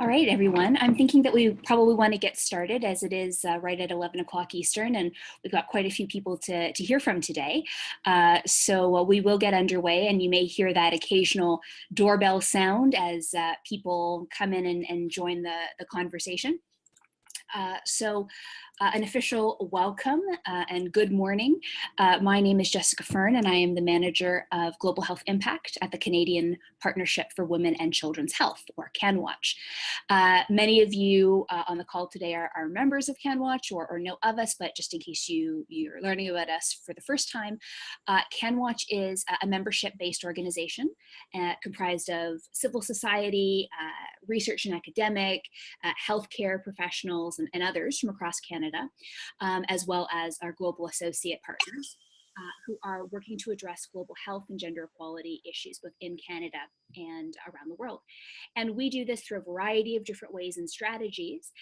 All right, everyone. I'm thinking that we probably want to get started as it is right at 11 o'clock Eastern, and we've got quite a few people to hear from today. So we will get underway, and you may hear that occasional doorbell sound as people come in and join the conversation. An official welcome and good morning. My name is Jessica Fern, and I am the Manager of Global Health Impact at the Canadian Partnership for Women and Children's Health, or CanWaCH. Many of you on the call today are members of CanWaCH or know of us, but just in case you're learning about us for the first time, CanWaCH is a membership-based organization comprised of civil society, research and academic, healthcare professionals, and others from across Canada, as well as our global associate partners who are working to address global health and gender equality issues both in Canada and around the world. And we do this through a variety of different ways and strategies,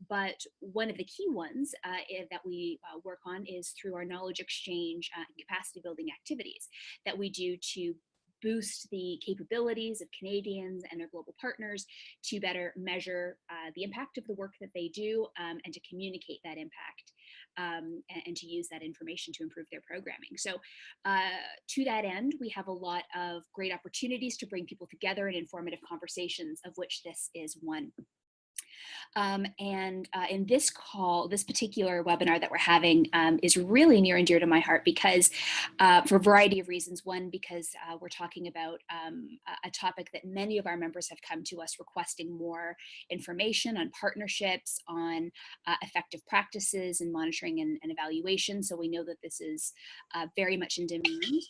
but one of the key ones that we work on is through our knowledge exchange and capacity building activities that we do to boost the capabilities of Canadians and their global partners to better measure the impact of the work that they do and to communicate that impact and to use that information to improve their programming. So to that end, we have a lot of great opportunities to bring people together in informative conversations, of which this is one. In this call, this particular webinar that we're having is really near and dear to my heart because for a variety of reasons. One, because we're talking about a topic that many of our members have come to us requesting more information on partnerships, on effective practices and monitoring and evaluation. So we know that this is very much in demand,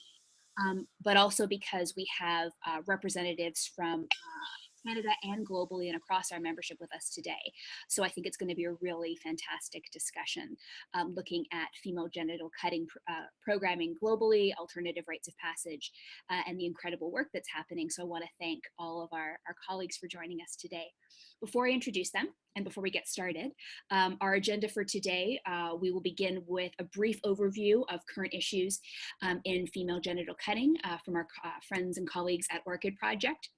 but also because we have representatives from Canada and globally and across our membership with us today. So I think it's going to be a really fantastic discussion looking at female genital cutting programming globally, alternative rites of passage, and the incredible work that's happening. So I want to thank all of our colleagues for joining us today. Before I introduce them and before we get started, our agenda for today, we will begin with a brief overview of current issues in female genital cutting from our friends and colleagues at Orchid Project.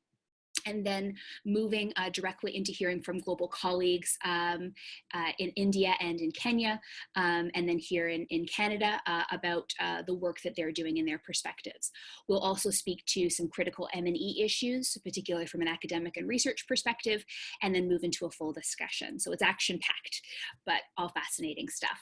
And then moving directly into hearing from global colleagues in India and in Kenya, and then here in Canada about the work that they're doing in their perspectives. We'll also speak to some critical M&E issues, particularly from an academic and research perspective, and then move into a full discussion. So it's action-packed, but all fascinating stuff.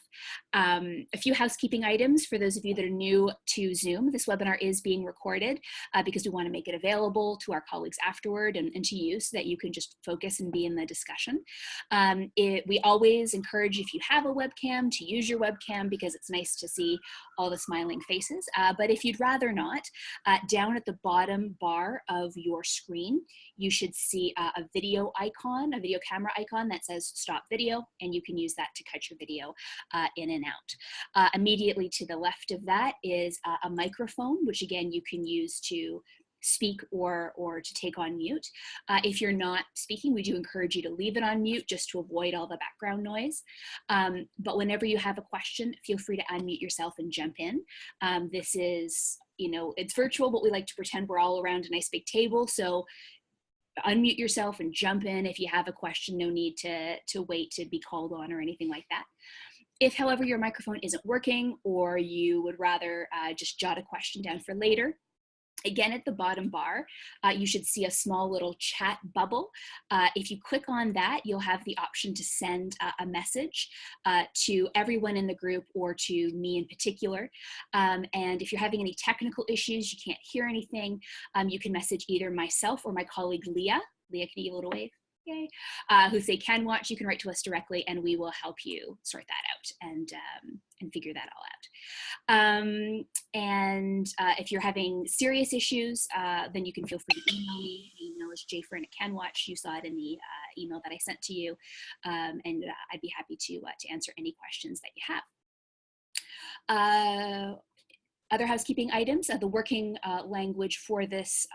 A few housekeeping items for those of you that are new to Zoom. This webinar is being recorded because we want to make it available to our colleagues afterward and to you so that you can just focus and be in the discussion. We always encourage, if you have a webcam, to use your webcam because it's nice to see all the smiling faces. But if you'd rather not, down at the bottom bar of your screen, you should see a video icon, a video camera icon that says stop video, and you can use that to cut your video in and out. Immediately to the left of that is a microphone, which again, you can use to speak or to take on mute. If you're not speaking, we do encourage you to leave it on mute just to avoid all the background noise. But whenever you have a question, feel free to unmute yourself and jump in. This is, it's virtual, but we like to pretend we're all around a nice big table. So unmute yourself and jump in if you have a question. No need to wait to be called on or anything like that. If, however, your microphone isn't working or you would rather just jot a question down for later, again, at the bottom bar, you should see a small little chat bubble. If you click on that, you'll have the option to send a message to everyone in the group or to me in particular. And if you're having any technical issues, you can't hear anything, you can message either myself or my colleague, Leah. Leah, can you give a little wave? Yay. Who say CanWaCH, you can write to us directly and we will help you sort that out and figure that all out. If you're having serious issues, then you can feel free to email me. My email is jfern@CanWaCH. You saw it in the email that I sent to you, and I'd be happy to answer any questions that you have. Other housekeeping items, the working language for this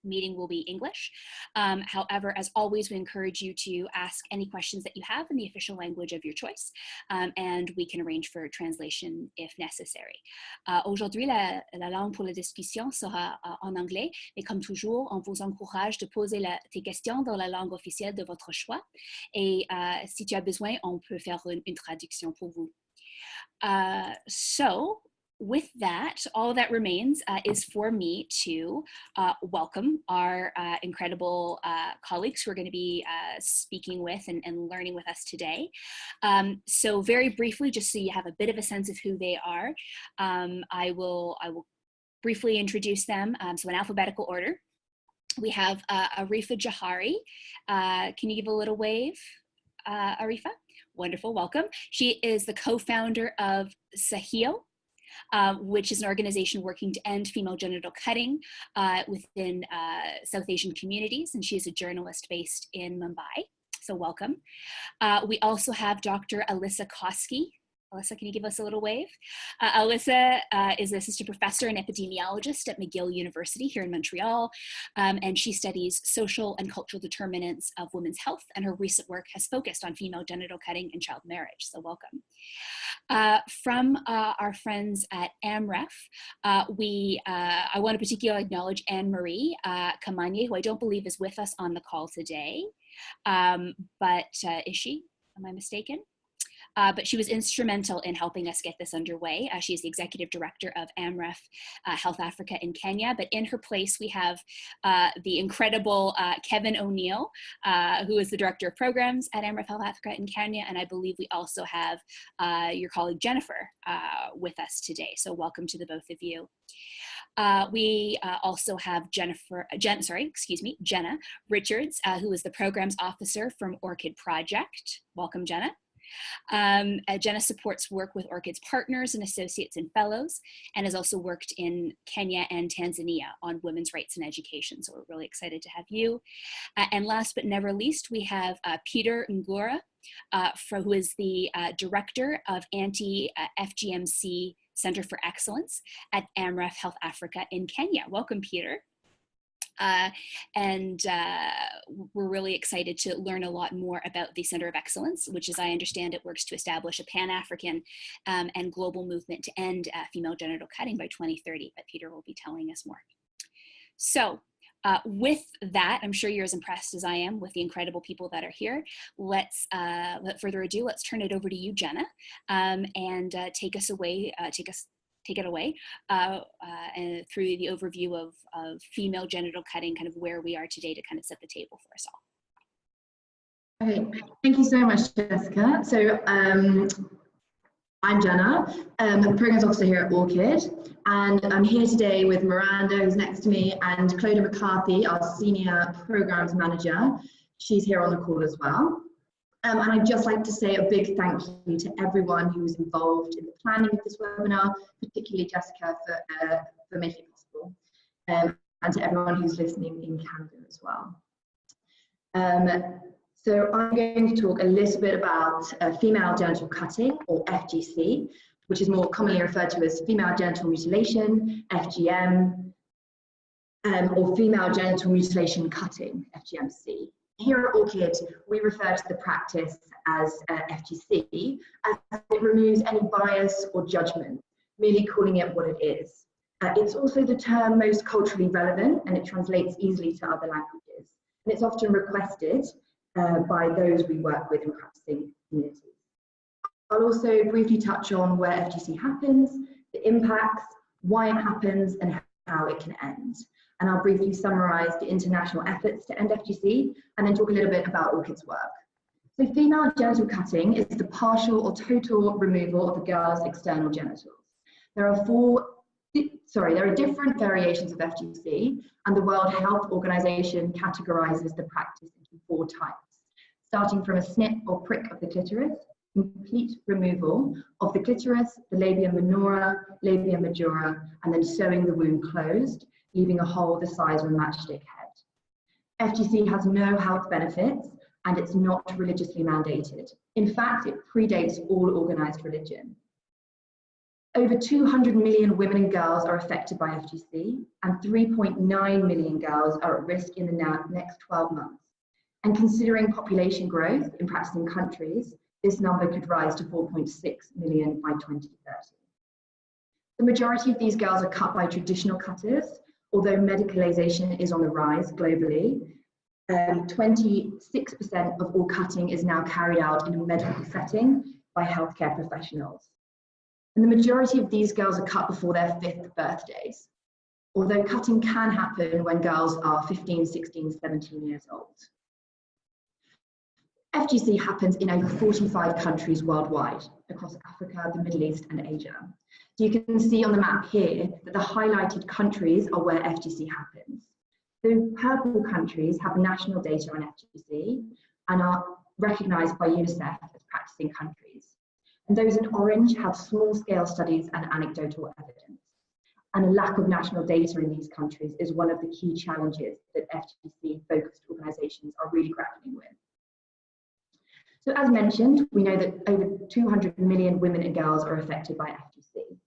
meeting will be English. However, as always, we encourage you to ask any questions that you have in the official language of your choice, and we can arrange for translation if necessary. Aujourd'hui, la langue pour la discussion sera en anglais, mais comme toujours, on vous encourage de poser tes questions dans la langue officielle de votre choix, et si tu as besoin, on peut faire une traduction pour vous. So, with that, all that remains is for me to welcome our incredible colleagues who are going to be speaking with and learning with us today. So very briefly, just so you have a bit of a sense of who they are, I will briefly introduce them. So in alphabetical order, we have Arifa Jahari. Can you give a little wave, Arifa? Wonderful, welcome. She is the co-founder of Sayo, which is an organization working to end female genital cutting within South Asian communities, and she is a journalist based in Mumbai, so welcome. We also have Dr. Alyssa Koski. Alyssa, can you give us a little wave? Alyssa is an assistant professor and epidemiologist at McGill University here in Montreal, and she studies social and cultural determinants of women's health, and her recent work has focused on female genital cutting and child marriage, so welcome. From our friends at Amref, I want to particularly acknowledge Anne-Marie Kamanye, who I don't believe is with us on the call today, but is she? Am I mistaken? But she was instrumental in helping us get this underway. She is the executive director of Amref Health Africa in Kenya, but in her place we have the incredible Kevin O'Neill, who is the director of programs at Amref Health Africa in Kenya, and I believe we also have your colleague Jennifer with us today, so welcome to the both of you. We also have Jenna Richards, who is the programs officer from Orchid Project. Welcome, Jenna. Jenna supports work with Orchid's partners and associates and fellows, and has also worked in Kenya and Tanzania on women's rights and education. So we're really excited to have you. And last but never least, we have Peter Ngura, who is the director of Anti-FGMC Center for Excellence at Amref Health Africa in Kenya. Welcome, Peter. We're really excited to learn a lot more about the Center of Excellence, which, as I understand it, works to establish a Pan-African and global movement to end female genital cutting by 2030, but Peter will be telling us more. So with that, I'm sure you're as impressed as I am with the incredible people that are here. Without further ado, let's turn it over to you, Jenna, and take it away and through the overview of female genital cutting, kind of where we are today, to kind of set the table for us all. Okay, thank you so much, Jessica. So I'm Jenna, I'm the programs officer here at Orchid, and I'm here today with Miranda, who's next to me, and Clodagh McCarthy, our senior programs manager. She's here on the call as well. And I'd just like to say a big thank you to everyone who was involved in the planning of this webinar, particularly Jessica for making it possible, and to everyone who's listening in Canada as well. So I'm going to talk a little bit about female genital cutting, or FGC, which is more commonly referred to as female genital mutilation, FGM, or female genital mutilation cutting, FGMC. Here at Orchid, we refer to the practice as FGC, as it removes any bias or judgment, merely calling it what it is. It's also the term most culturally relevant, and it translates easily to other languages. And it's often requested by those we work with in practicing communities. I'll also briefly touch on where FGC happens, the impacts, why it happens, and how it can end. And I'll briefly summarize the international efforts to end FGC, and then talk a little bit about Orchid's work. So female genital cutting is the partial or total removal of a girl's external genitals. There are different variations of FGC, and the World Health Organization categorizes the practice into 4 types, starting from a snip or prick of the clitoris, complete removal of the clitoris, the labia minora, labia majora, and then sewing the wound closed, leaving a hole the size of a matchstick head. FGC has no health benefits, and it's not religiously mandated. In fact, it predates all organized religion. Over 200 million women and girls are affected by FGC, and 3.9 million girls are at risk in the next 12 months. And considering population growth in practicing countries, this number could rise to 4.6 million by 2030. The majority of these girls are cut by traditional cutters, although medicalization is on the rise globally. 26% of all cutting is now carried out in a medical setting by healthcare professionals. And the majority of these girls are cut before their 5th birthdays, although cutting can happen when girls are 15, 16, 17 years old. FGC happens in over 45 countries worldwide, across Africa, the Middle East, and Asia. So you can see on the map here that the highlighted countries are where FGC happens. The purple countries have national data on FGC and are recognised by UNICEF as practicing countries. And those in orange have small-scale studies and anecdotal evidence. And a lack of national data in these countries is one of the key challenges that FGC-focused organisations are really grappling with. So as mentioned, we know that over 200 million women and girls are affected by FGC.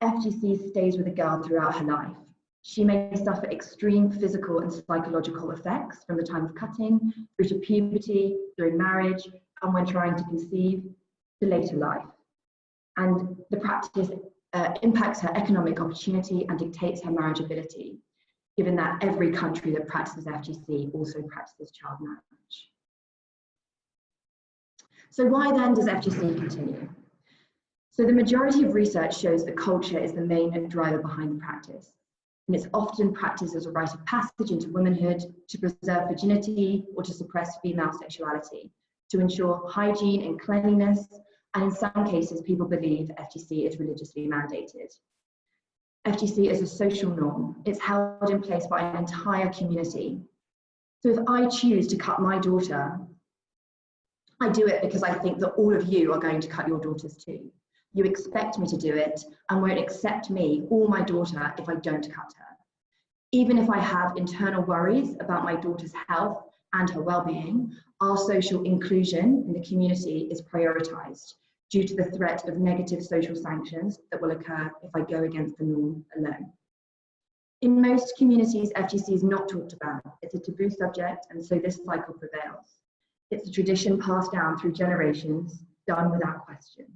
FGC stays with a girl throughout her life. She may suffer extreme physical and psychological effects from the time of cutting, through to puberty, during marriage, and when trying to conceive, to later life. And the practice impacts her economic opportunity and dictates her marriageability, given that every country that practices FGC also practices child marriage. So why then does FGC continue? So the majority of research shows that culture is the main driver behind the practice. And it's often practiced as a rite of passage into womanhood, to preserve virginity or to suppress female sexuality, to ensure hygiene and cleanliness, and in some cases people believe FGC is religiously mandated. FGC is a social norm. It's held in place by an entire community. So if I choose to cut my daughter, I do it because I think that all of you are going to cut your daughters too. You expect me to do it and won't accept me or my daughter if I don't cut her. Even if I have internal worries about my daughter's health and her well-being, our social inclusion in the community is prioritised due to the threat of negative social sanctions that will occur if I go against the norm alone. In most communities, FGC is not talked about. It's a taboo subject, and so this cycle prevails. It's a tradition passed down through generations, done without question.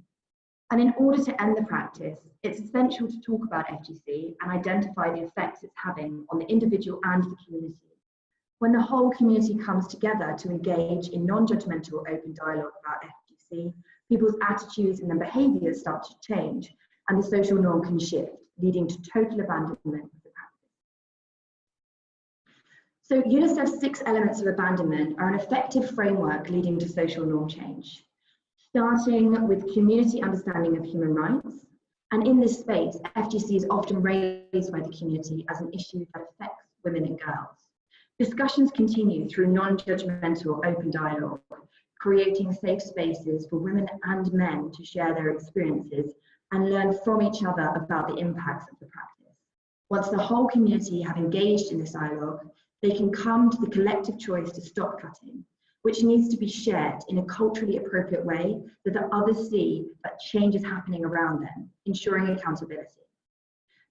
And in order to end the practice, it's essential to talk about FGC and identify the effects it's having on the individual and the community. When the whole community comes together to engage in non-judgmental open dialogue about FGC, people's attitudes and their behaviours start to change, and the social norm can shift, leading to total abandonment of the practice. So UNICEF's 6 elements of abandonment are an effective framework leading to social norm change, starting with community understanding of human rights. And in this space, FGC is often raised by the community as an issue that affects women and girls. Discussions continue through non-judgmental open dialogue, creating safe spaces for women and men to share their experiences and learn from each other about the impacts of the practice. Once the whole community have engaged in this dialogue, they can come to the collective choice to stop cutting, which needs to be shared in a culturally appropriate way so that others see that change is happening around them, ensuring accountability.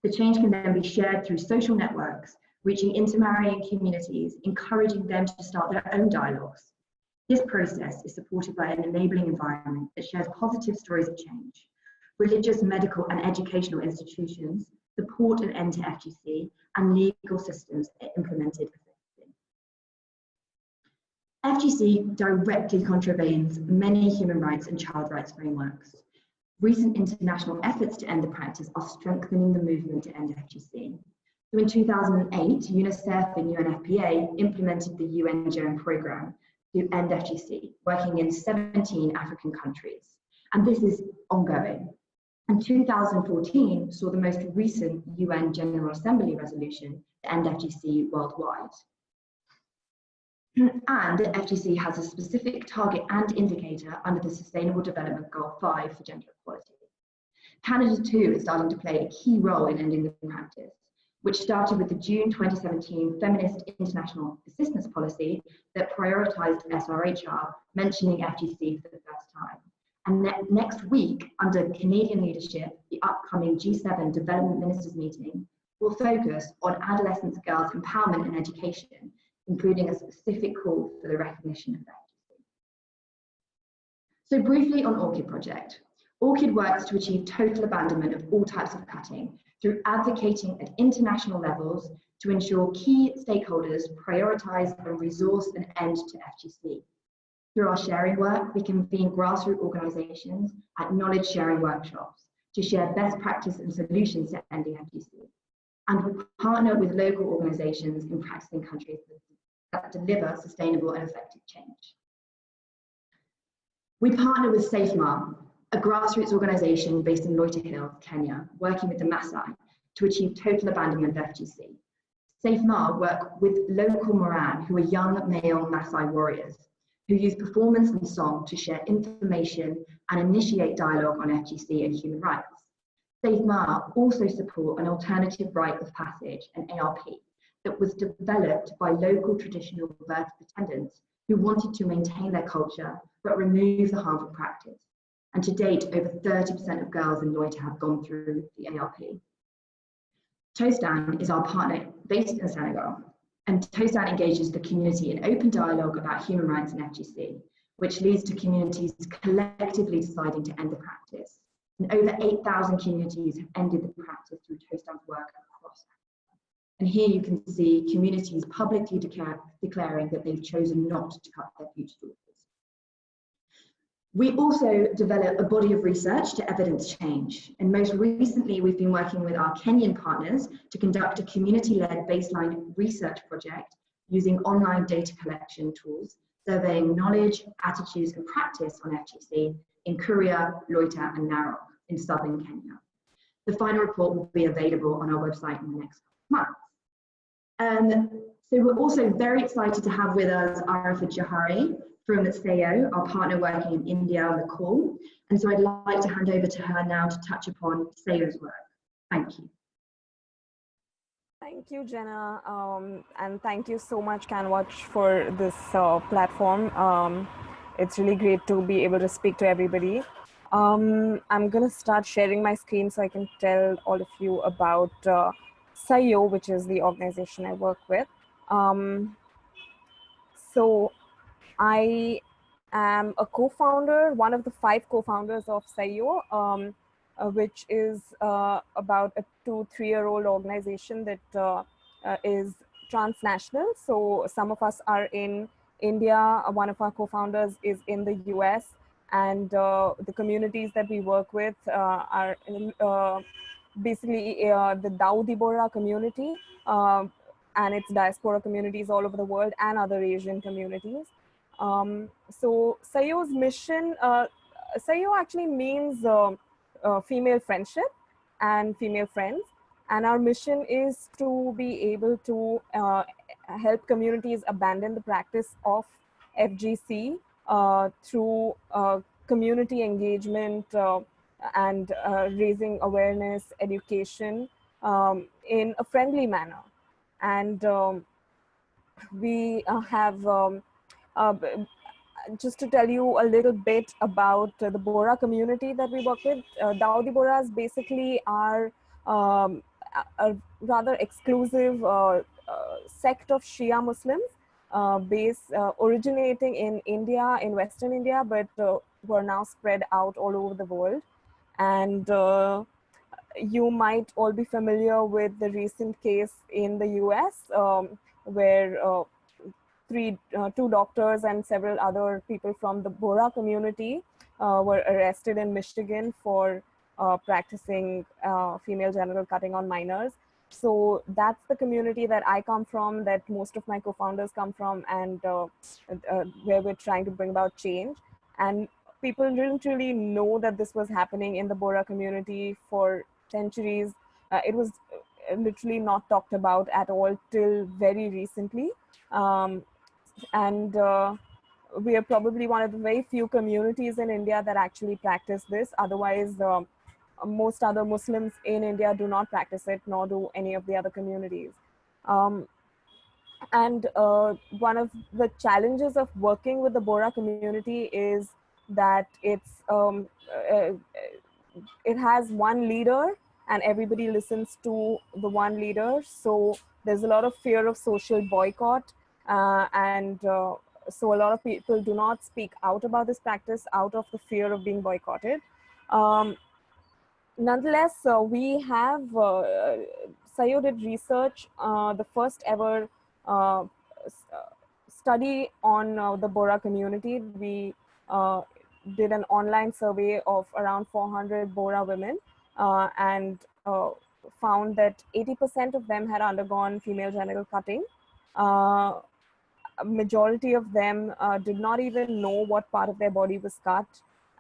The change can then be shared through social networks, reaching intermarrying communities, encouraging them to start their own dialogues. This process is supported by an enabling environment that shares positive stories of change. Religious, medical, and educational institutions support an end to FGC, and legal systems are implemented effectively. FGC directly contravenes many human rights and child rights frameworks. Recent international efforts to end the practice are strengthening the movement to end FGC. So in 2008, UNICEF and UNFPA implemented the UN Joan Programme to end FGC, working in 17 African countries. And this is ongoing. And 2014 saw the most recent UN General Assembly resolution to end FGC worldwide. And FGC has a specific target and indicator under the Sustainable Development Goal 5 for gender equality. Canada too is starting to play a key role in ending the practice, which started with the June 2017 Feminist International Assistance Policy that prioritised SRHR, mentioning FGC for the first time. And next week, under Canadian leadership, the upcoming G7 Development Ministers meeting will focus on adolescent girls' empowerment and education, including a specific call for the recognition of FGC. So briefly on Orchid Project. Orchid works to achieve total abandonment of all types of cutting through advocating at international levels to ensure key stakeholders prioritise and resource an end to FGC. Through our sharing work, we convene grassroots organisations at knowledge sharing workshops to share best practice and solutions to ending FGC. And we partner with local organisations in practicing countries that deliver sustainable and effective change. We partner with SafeMart, a grassroots organisation based in Loiter Hill, Kenya, working with the Maasai to achieve total abandonment of FGC. SafeMart work with local Moran, who are young male Maasai warriors, who use performance and song to share information and initiate dialogue on FGC and human rights. SafeMart also support an alternative rite of passage, an ARP, that was developed by local traditional birth attendants who wanted to maintain their culture but remove the harmful practice. And to date, over 30% of girls in Loiter have gone through the ARP. Tostan is our partner based in Senegal, and Tostan engages the community in open dialogue about human rights and FGC, which leads to communities collectively deciding to end the practice. And over 8,000 communities have ended the practice through Tostan's work across Africa. And here you can see communities publicly declaring that they've chosen not to cut their future daughters. We also develop a body of research to evidence change. And most recently, we've been working with our Kenyan partners to conduct a community-led baseline research project using online data collection tools, surveying knowledge, attitudes, and practice on FGC in Kuria, Loiter, and Narok in southern Kenya. The final report will be available on our website in the next couple of months. So we're also very excited to have with us Amref from Sayo, our partner working in India on the call. And so I'd like to hand over to her now to touch upon Sayo's work. Thank you. Thank you, Jenna. And thank you so much, CanWaCH, for this platform. It's really great to be able to speak to everybody. I'm going to start sharing my screen so I can tell all of you about Sayo, which is the organization I work with. So I am a co-founder, one of the 5 co-founders of Sayo, which is about a 2-3-year-old organization that is transnational. So some of us are in India, one of our co-founders is in the US, and the communities that we work with are basically the Dawoodi Borah community and its diaspora communities all over the world and other Asian communities. So Sayo's mission, Sayo actually means female friendship and female friends. And our mission is to be able to help communities abandon the practice of FGC through community engagement and raising awareness, education in a friendly manner. And we have, just to tell you a little bit about the Borah community that we work with, Dawoodi Borahs basically are a rather exclusive sect of Shia Muslims originating in India, in Western India, but who are now spread out all over the world. And you might all be familiar with the recent case in the US where 2 doctors and several other people from the Borah community were arrested in Michigan for practicing female genital cutting on minors. So that's the community that I come from, that most of my co-founders come from, and where we're trying to bring about change. And people didn't really know that this was happening in the Borah community for centuries. It was literally not talked about at all till very recently. And we are probably one of the very few communities in India that actually practice this. Otherwise, most other Muslims in India do not practice it, nor do any of the other communities. And one of the challenges of working with the Borah community is that it has one leader and everybody listens to the one leader. So there's a lot of fear of social boycott, so a lot of people do not speak out about this practice out of the fear of being boycotted. Nonetheless, we have, Sayo did research, the first ever study on the Borah community. We did an online survey of around 400 Borah women and found that 80% of them had undergone female genital cutting. A majority of them did not even know what part of their body was cut.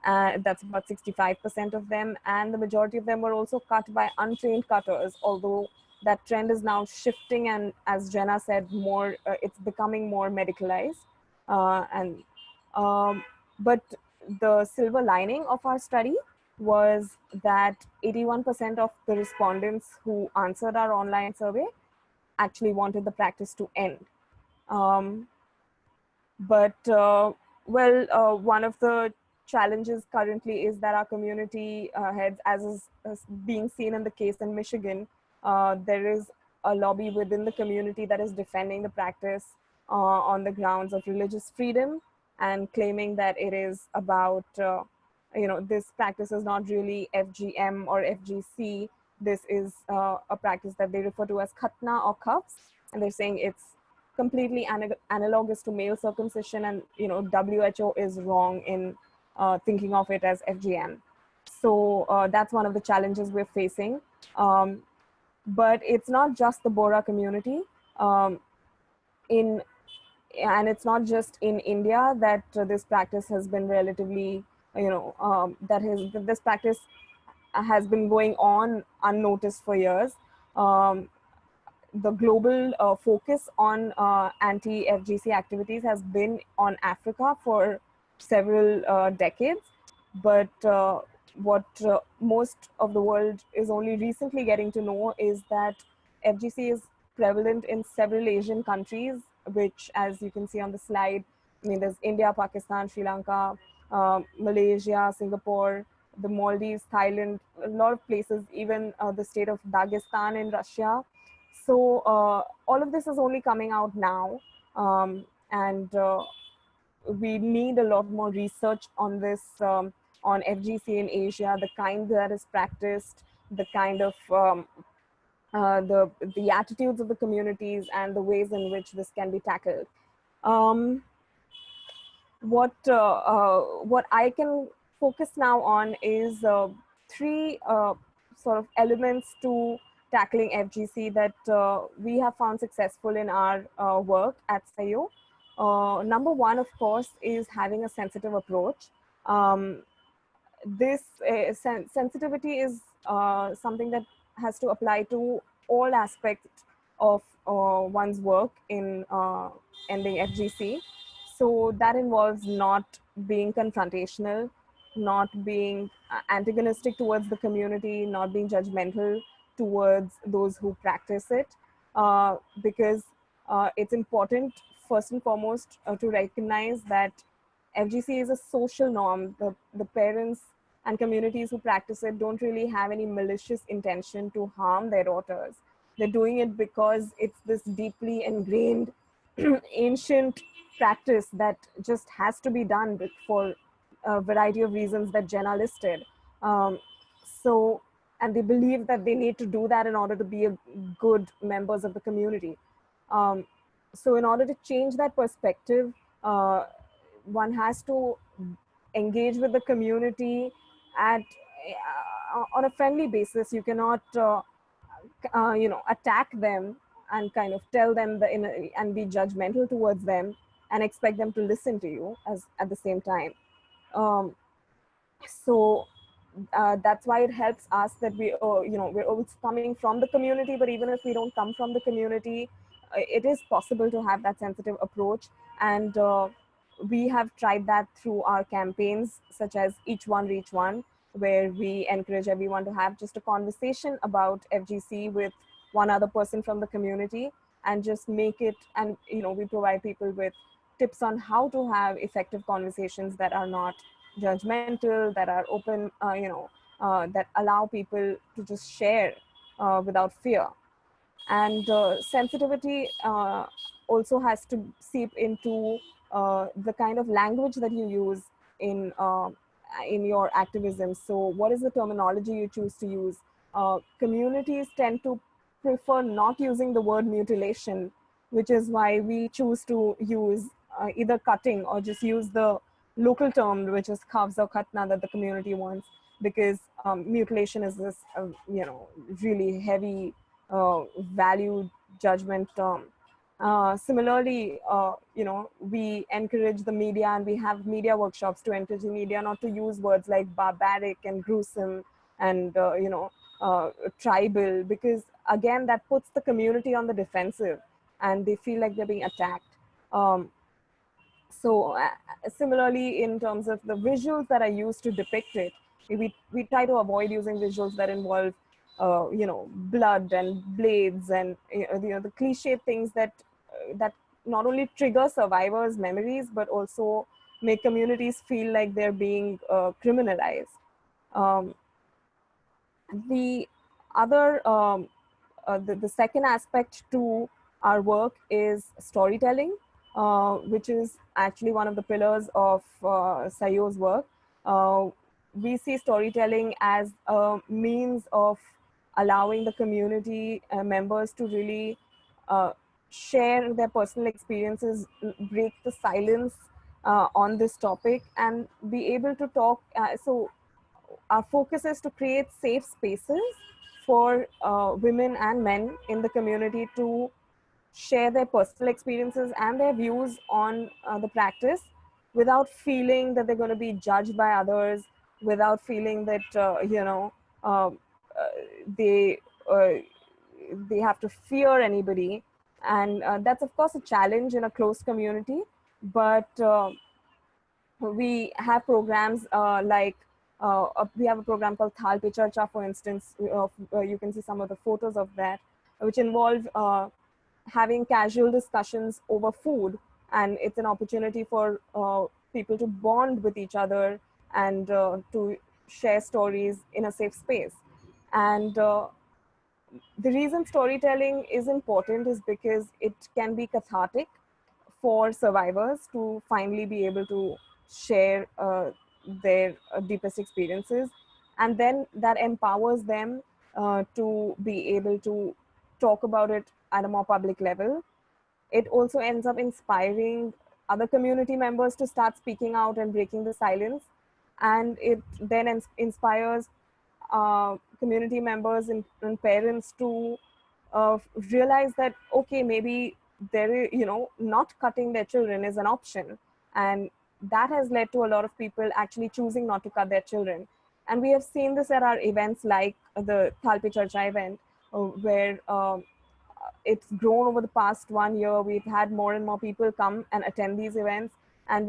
That's about 65% of them. And the majority of them were also cut by untrained cutters, although that trend is now shifting. And as Jenna said, it's becoming more medicalized. But the silver lining of our study was that 81% of the respondents who answered our online survey actually wanted the practice to end. One of the challenges currently is that our community heads, as is being seen in the case in Michigan, there is a lobby within the community that is defending the practice on the grounds of religious freedom and claiming that it is about, this practice is not really FGM or FGC. This is a practice that they refer to as khatna or cuffs, and they're saying it's completely analogous to male circumcision, and WHO is wrong in thinking of it as FGM. So that's one of the challenges we're facing. But it's not just the Borah community, and it's not just in India that this practice has been relatively, this practice has been going on unnoticed for years. The global focus on anti-FGC activities has been on Africa for several decades, but what most of the world is only recently getting to know is that FGC is prevalent in several Asian countries, which, as you can see on the slide, there's India, Pakistan, Sri Lanka, Malaysia, Singapore, the Maldives, Thailand, a lot of places, even the state of Dagestan in Russia. So all of this is only coming out now, and we need a lot more research on this, on FGC in Asia, the kind that is practiced, the kind of the attitudes of the communities, and the ways in which this can be tackled. What I can focus now on is three sort of elements to tackling FGC that we have found successful in our work at Sayo. Number one, of course, is having a sensitive approach. This sensitivity is something that has to apply to all aspects of one's work in ending FGC. So that involves not being confrontational, not being antagonistic towards the community, not being judgmental towards those who practice it, because it's important, first and foremost, to recognize that FGC is a social norm. The parents and communities who practice it don't really have any malicious intention to harm their daughters. They're doing it because it's this deeply ingrained ancient practice that just has to be done for a variety of reasons that Jenna listed. And they believe that they need to do that in order to be good members of the community. So in order to change that perspective, one has to engage with the community on a friendly basis. You cannot attack them and kind of tell them and be judgmental towards them and expect them to listen to you at the same time. That's why it helps us that we're always coming from the community, but even if we don't come from the community, it is possible to have that sensitive approach. And we have tried that through our campaigns, such as Each One Reach One, where we encourage everyone to have just a conversation about FGC with one other person from the community and just make it, and we provide people with tips on how to have effective conversations that are not non-judgmental, that are open, that allow people to just share without fear. And sensitivity also has to seep into the kind of language that you use in your activism. So what is the terminology you choose to use? Communities tend to prefer not using the word mutilation, which is why we choose to use either cutting or just use the local term, which is khavz or khatna, that the community wants, because mutilation is this, really heavy value judgment term. Similarly, we encourage the media, and we have media workshops to encourage the media not to use words like barbaric and gruesome and tribal, because again, that puts the community on the defensive and they feel like they're being attacked. Similarly, in terms of the visuals that are used to depict it, we try to avoid using visuals that involve blood and blades and the cliche things that not only trigger survivors' memories, but also make communities feel like they're being criminalized. The other, the second aspect to our work is storytelling, which is actually one of the pillars of Sayo's work. We see storytelling as a means of allowing the community members to really share their personal experiences, break the silence on this topic, and be able to talk. So our focus is to create safe spaces for women and men in the community to share their personal experiences and their views on the practice without feeling that they're going to be judged by others, without feeling that they they have to fear anybody. And that's of course a challenge in a closed community, but we have programs we have a program called Thal Pe Charcha, for instance. You can see some of the photos of that, which involve having casual discussions over food, and it's an opportunity for people to bond with each other and to share stories in a safe space. And the reason storytelling is important is because it can be cathartic for survivors to finally be able to share their deepest experiences, and then that empowers them to be able to talk about it at a more public level. It also ends up inspiring other community members to start speaking out and breaking the silence, and it then inspires community members and parents to realize that, okay, maybe there is, not cutting their children is an option. And that has led to a lot of people actually choosing not to cut their children. And we have seen this at our events like the Thal Pe Charcha event, where it's grown over the past 1 year. We've had more and more people come and attend these events. And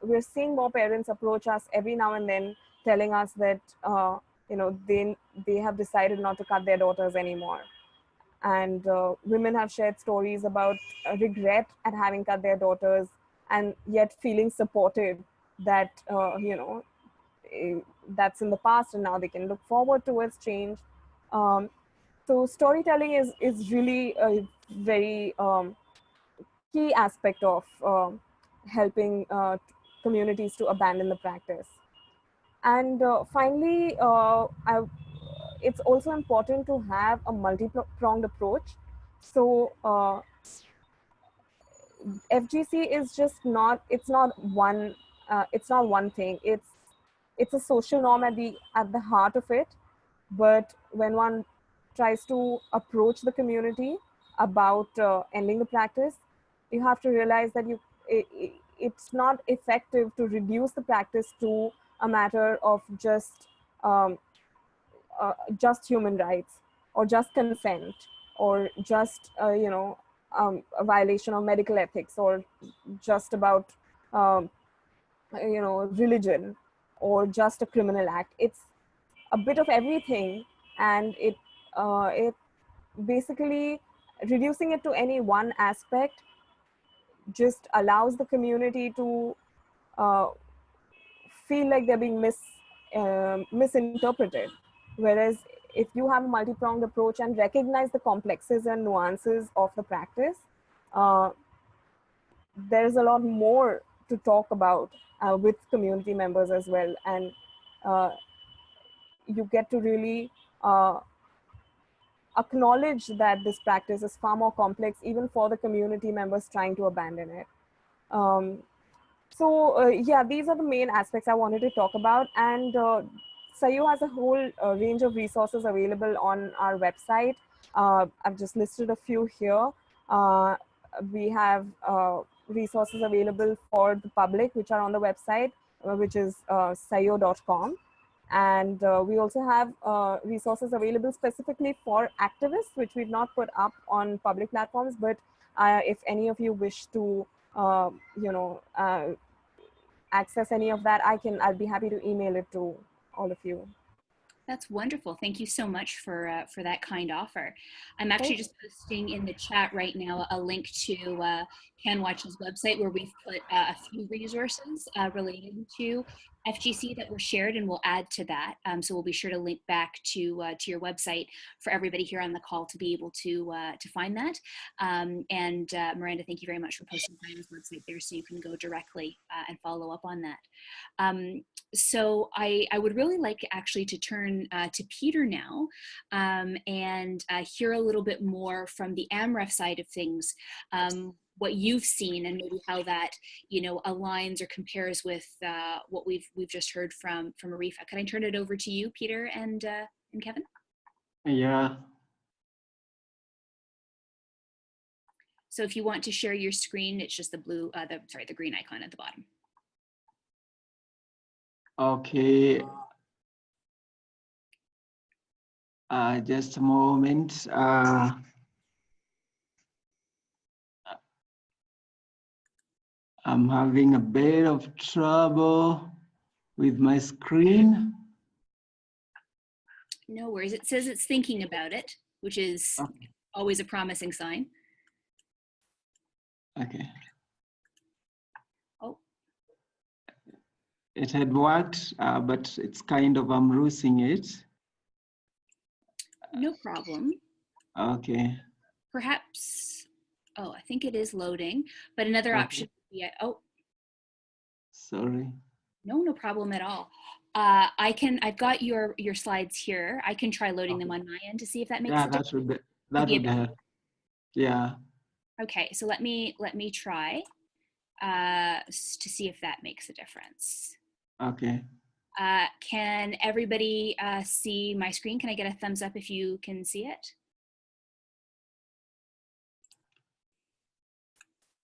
we're seeing more parents approach us every now and then telling us that, they have decided not to cut their daughters anymore. And women have shared stories about regret at having cut their daughters and yet feeling supported that, that's in the past and now they can look forward towards change. So storytelling is really a very key aspect of helping communities to abandon the practice. And finally, it's also important to have a multi-pronged approach. So FGC is just not, it's not one thing. It's a social norm at the heart of it. But when one tries to approach the community about ending the practice, you have to realize that it's not effective to reduce the practice to a matter of just human rights, or just consent, or just a violation of medical ethics, or just about religion, or just a criminal act. It's a bit of everything, and it basically, reducing it to any one aspect just allows the community to feel like they're being misinterpreted. Whereas if you have a multi-pronged approach and recognize the complexities and nuances of the practice, there's a lot more to talk about with community members as well. And you get to really acknowledge that this practice is far more complex, even for the community members trying to abandon it. Yeah, these are the main aspects I wanted to talk about. And Sayo has a whole range of resources available on our website. I've just listed a few here. We have resources available for the public, which are on the website, which is sayo.com. And we also have resources available specifically for activists, which we've not put up on public platforms. But if any of you wish to, access any of that, I'll be happy to email it to all of you. That's wonderful. Thank you so much for that kind offer. I'm actually just posting in the chat right now a link to CanWaCH's website, where we've put a few resources related to FGC that were shared, and we'll add to that. So we'll be sure to link back to your website for everybody here on the call to be able to find that. And Miranda, thank you very much for posting Brian's website there, so you can go directly and follow up on that. So I would really like actually to turn to Peter now and hear a little bit more from the Amref side of things, what you've seen and maybe how that aligns or compares with what we've just heard from Arif. Can I turn it over to you, Peter and Kevin? Yeah. So if you want to share your screen, it's just the blue, the green icon at the bottom. Okay. Just a moment. I'm having a bit of trouble with my screen. No worries. It says it's thinking about it, which is always a promising sign. Okay. Oh. It had worked, but it's kind of, I'm losing it. No problem. Okay. Perhaps, oh, I think it is loading, but another option would be, oh. Sorry. No problem at all. I've got your slides here. I can try loading them on my end to see if that makes a difference. That would help. Yeah. Okay, so let me try to see if that makes a difference. Okay. Can everybody see my screen? Can I get a thumbs up if you can see it?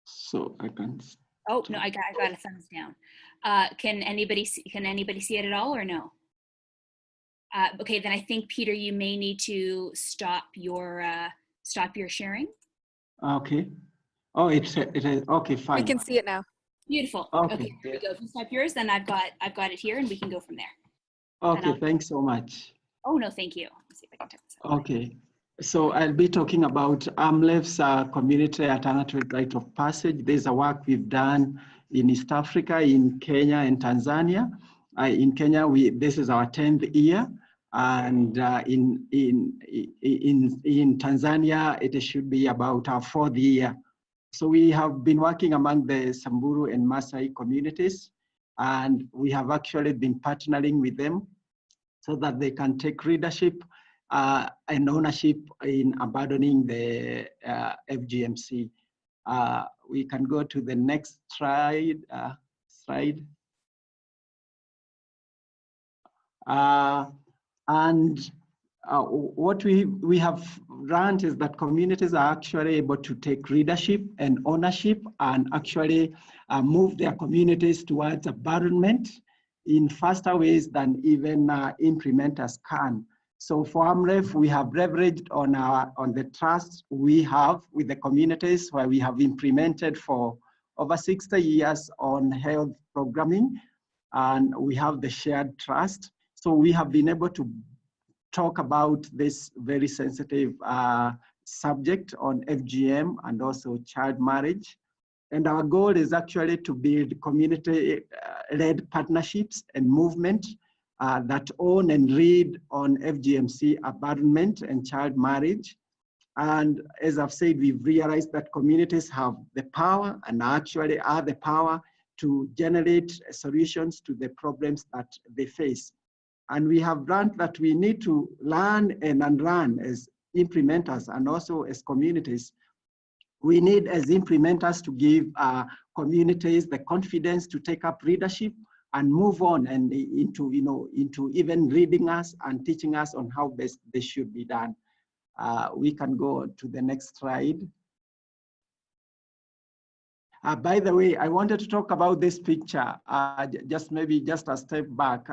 So I can. Oh no, I got a thumbs down. Can anybody see it at all or no? Okay, then I think Peter, you may need to stop your sharing. Okay. Oh, it's okay. Fine. We can see it now. Beautiful. Okay, there we go. If you stop yours, then I've got it here, and we can go from there. Okay, thanks so much. Oh no, thank you. Let's see if I can turn this on. Okay, so I'll be talking about Amref's community alternative rite of passage. There's a work we've done in East Africa, in Kenya and Tanzania. In Kenya, this is our 10th year, and in Tanzania, it should be about our 4th year. So we have been working among the Samburu and Maasai communities, and we have actually been partnering with them so that they can take leadership and ownership in abandoning the FGMC. We can go to the next slide. What we have learned is that communities are actually able to take leadership and ownership and actually move their communities towards abandonment in faster ways than even implementers can. So for Amref, we have leveraged on the trust we have with the communities, where we have implemented for over 60 years on health programming, and we have the shared trust. So we have been able to talk about this very sensitive subject on FGM and also child marriage. And our goal is actually to build community led partnerships and movement that own and lead on FGMC abandonment and child marriage. And as I've said, we've realized that communities have the power and actually are the power to generate solutions to the problems that they face. And we have learned that we need to learn and unlearn as implementers and also as communities. We need as implementers to give communities the confidence to take up leadership and move on and into even reading us and teaching us on how best this should be done. We can go to the next slide. By the way, I wanted to talk about this picture, maybe just a step back,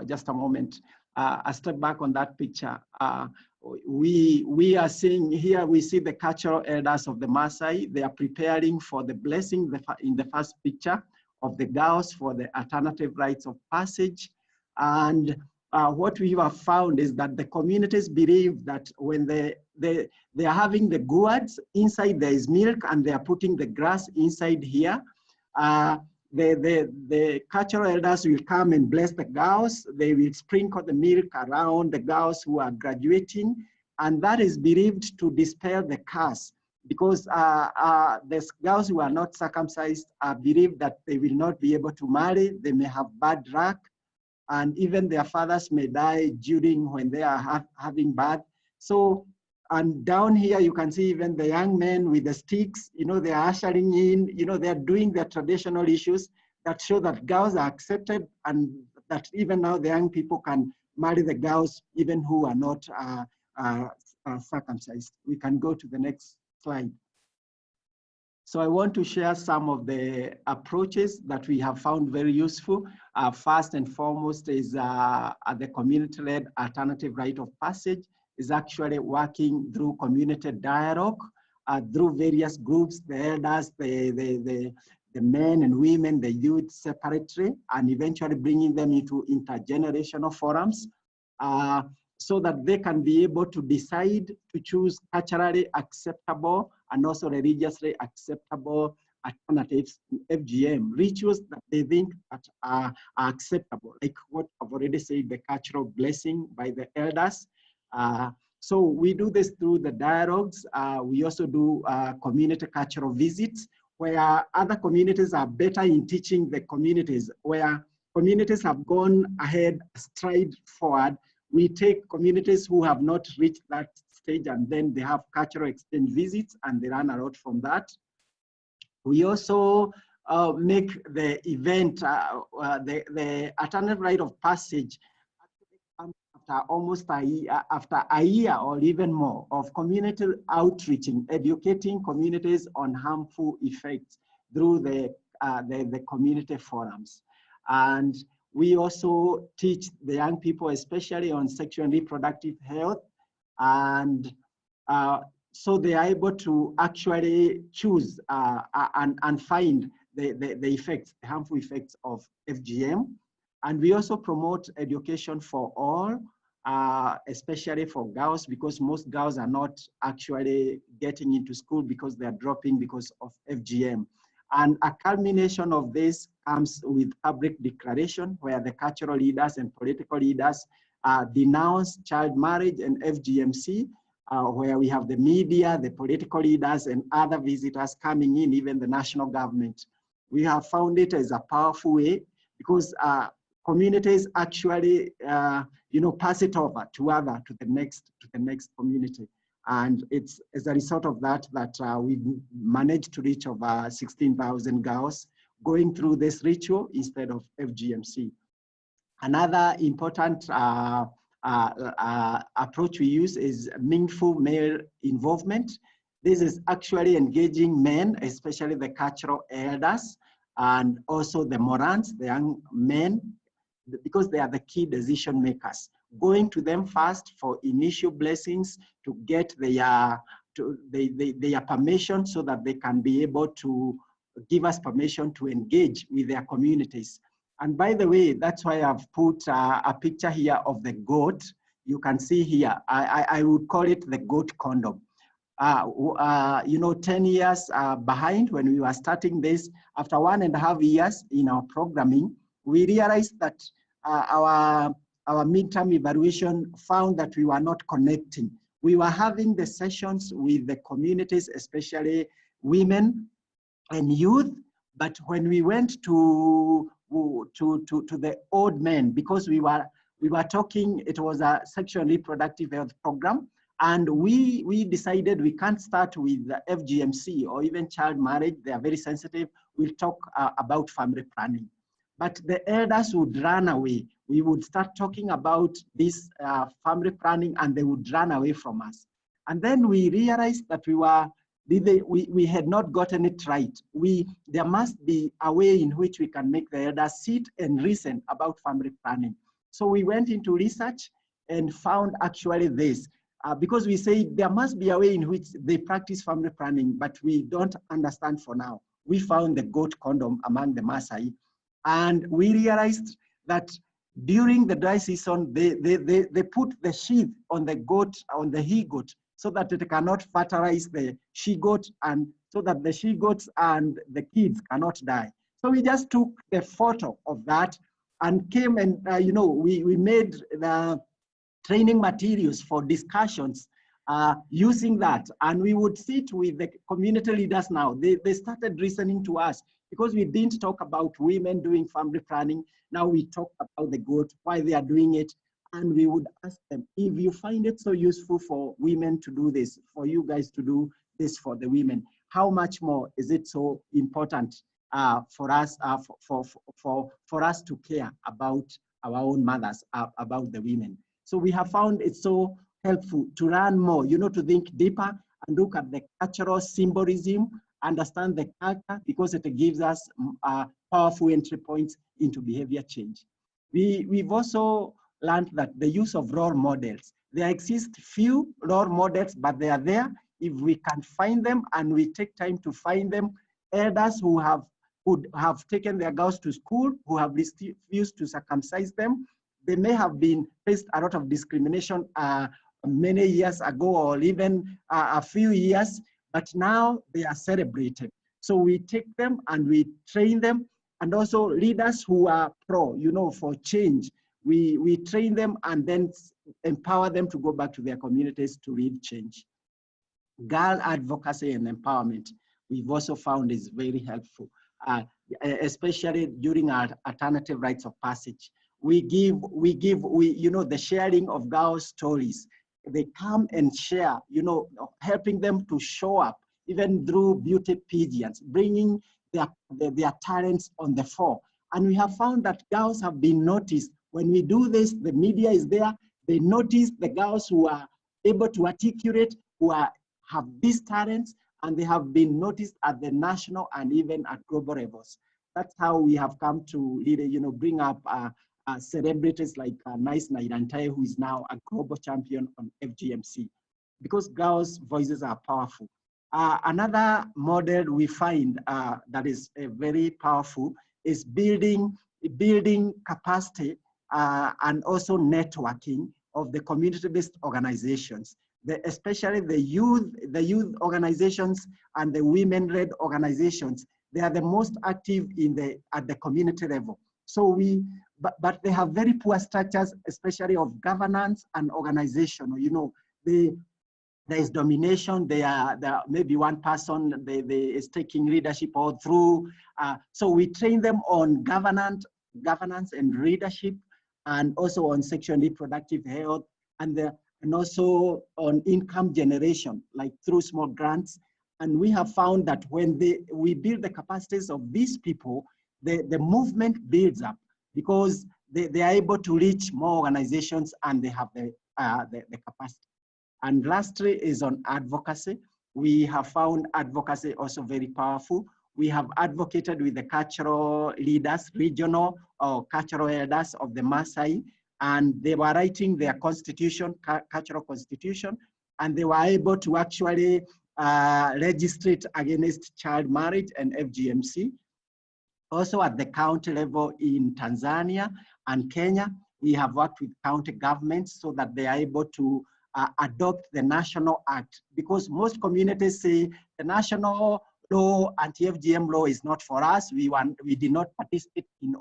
just a moment, a step back on that picture. We are seeing here, we see the cultural elders of the Maasai. They are preparing for the blessing in the first picture of the girls for the alternative rites of passage. And what we have found is that the communities believe that when they are having the gourds, inside there is milk, and they are putting the grass inside here. The cultural elders will come and bless the girls. They will sprinkle the milk around the girls who are graduating, and that is believed to dispel the curse, because the girls who are not circumcised believe that they will not be able to marry. They may have bad luck, and even their fathers may die during when they are having birth. So, and down here you can see even the young men with the sticks, they are ushering in, they are doing their traditional issues that show that girls are accepted, and that even now the young people can marry the girls even who are not circumcised. We can go to the next slide. So I want to share some of the approaches that we have found very useful. First and foremost is the community-led alternative rite of passage is actually working through community dialogue, through various groups, the elders, the men and women, the youth separately, and eventually bringing them into intergenerational forums so that they can be able to decide to choose culturally acceptable and also religiously acceptable alternatives to FGM, rituals that they think that are acceptable, like what I've already said, the cultural blessing by the elders. So we do this through the dialogues. We also do community cultural visits, where other communities are better in teaching the communities, where communities have gone ahead, stride forward. We take communities who have not reached that stage, and then they have cultural exchange visits, and they learn a lot from that. We also make the event, the alternative rite of passage, after almost after a year or even more of community outreaching, educating communities on harmful effects through the community forums. And we also teach the young people, especially on sexual and reproductive health, and so they are able to actually choose and find the effects, the harmful effects of FGM. And we also promote education for all, especially for girls, because most girls are not actually getting into school because they are dropping because of FGM. And a culmination of this comes with public declaration, where the cultural leaders and political leaders denounce child marriage and FGMC, where we have the media, the political leaders, and other visitors coming in, even the national government. We have found it as a powerful way, because communities actually, pass it over to the next community. And it's as a result of that we managed to reach over 16,000 girls going through this ritual instead of FGMC. Another important approach we use is meaningful male involvement. This is actually engaging men, especially the cultural elders, and also the morans, the young men, because they are the key decision makers. Going to them first for initial blessings to get their permission, so that they can be able to give us permission to engage with their communities. And by the way, that's why I've put a picture here of the goat. You can see here, I would call it the goat condom. 10 years behind when we were starting this. After 1.5 years in our programming, we realized that our midterm evaluation found that we were not connecting. We were having the sessions with the communities, especially women and youth, but when we went to the old men, because we were talking, it was a sexual and reproductive health program, and we decided we can't start with the FGMC or even child marriage. They are very sensitive. We'll talk about family planning. But the elders would run away. We would start talking about this family planning and they would run away from us. And then we realized that we had not gotten it right. There must be a way in which we can make the elders sit and listen about family planning. So we went into research and found actually this, because we say there must be a way in which they practice family planning, but we don't understand for now. We found the goat condom among the Maasai, and we realized that during the dry season, they put the sheath on the goat, on the he-goat, so that it cannot fertilize the she-goat, and so that the she-goats and the kids cannot die. So we just took the photo of that and came and, we made the training materials for discussions using that. And we would sit with the community leaders now. They started listening to us because we didn't talk about women doing family planning. Now we talk about the goat, why they are doing it. And we would ask them, if you find it so useful for women to do this, for you guys to do this for the women, how much more is it so important for us for us to care about our own mothers, about the women? So we have found it so helpful to learn more, to think deeper and look at the cultural symbolism, understand the culture, because it gives us powerful entry points into behavior change. We've also learned that the use of role models. There exist few role models, but they are there. If we can find them and we take time to find them, elders who have taken their girls to school, who have refused to circumcise them, they may have been faced a lot of discrimination many years ago, or even a few years, but now they are celebrated. So we take them and we train them, and also leaders who are for change. We train them and then empower them to go back to their communities to lead change. Girl advocacy and empowerment, we've also found is very helpful, especially during our alternative rites of passage. We give the sharing of girls' stories. They come and share, helping them to show up, even through beauty pageants, bringing their talents on the fore. And we have found that girls have been noticed. When we do this, the media is there. They notice the girls who are able to articulate, who have these talents, and they have been noticed at the national and even at global levels. That's how we have come to bring up celebrities like Nice Nairantae, who is now a global champion on FGMC, because girls' voices are powerful. Another model we find that is very powerful is building capacity and also networking of the community-based organizations, especially the youth organizations and the women-led organizations. They are the most active at the community level. So but they have very poor structures, especially of governance and organization. There is domination. There maybe one person is taking leadership all through. So we train them on governance and leadership, and also on sexual and reproductive health, and also on income generation, like through small grants. And we have found that when we build the capacities of these people, the movement builds up, because they are able to reach more organizations and they have the capacity. And lastly is on advocacy. We have found advocacy also very powerful. We have advocated with the cultural leaders, regional or cultural elders of the Maasai, and they were writing their constitution, cultural constitution, and they were able to actually legislate against child marriage and FGMC. Also at the county level in Tanzania and Kenya, we have worked with county governments so that they are able to adopt the national act, because most communities say the national law, anti-FGM law is not for us. We did not participate in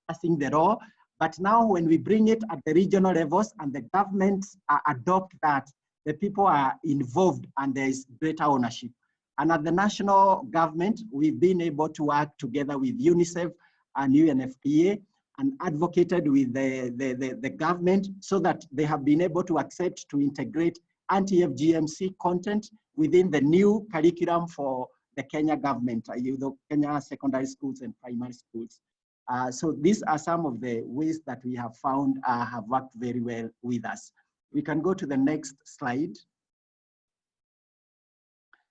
passing the law. But now when we bring it at the regional levels and the governments adopt that, the people are involved and there is greater ownership. And at the national government, we've been able to work together with UNICEF and UNFPA and advocated with the government so that they have been able to accept to integrate anti-FGMC content within the new curriculum for the Kenya government, the Kenya secondary schools and primary schools. So these are some of the ways that we have found have worked very well with us. We can go to the next slide.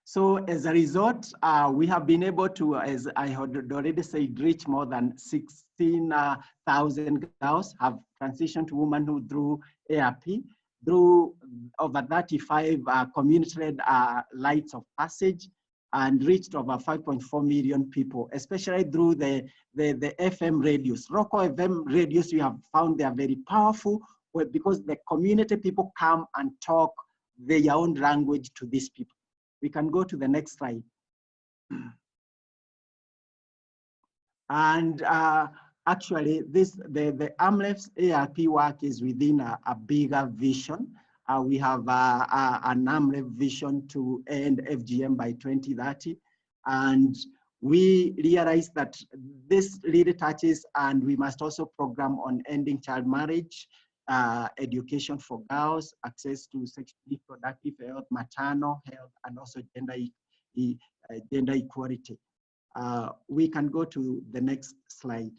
So as a result, we have been able to, as I had already said, reach more than 16,000 girls have transitioned to womanhood through ARP, through over 35 community-led lights of passage, and reached over 5.4 million people, especially through the FM radios. Local FM radios, we have found they are very powerful because the community people come and talk their own language to these people. We can go to the next slide. And actually, the Amref's ARP work is within a bigger vision. We have an Amref vision to end FGM by 2030. And we realize that this really touches, and we must also program on ending child marriage, education for girls, access to sexually reproductive health, maternal health, and also gender equality. We can go to the next slide.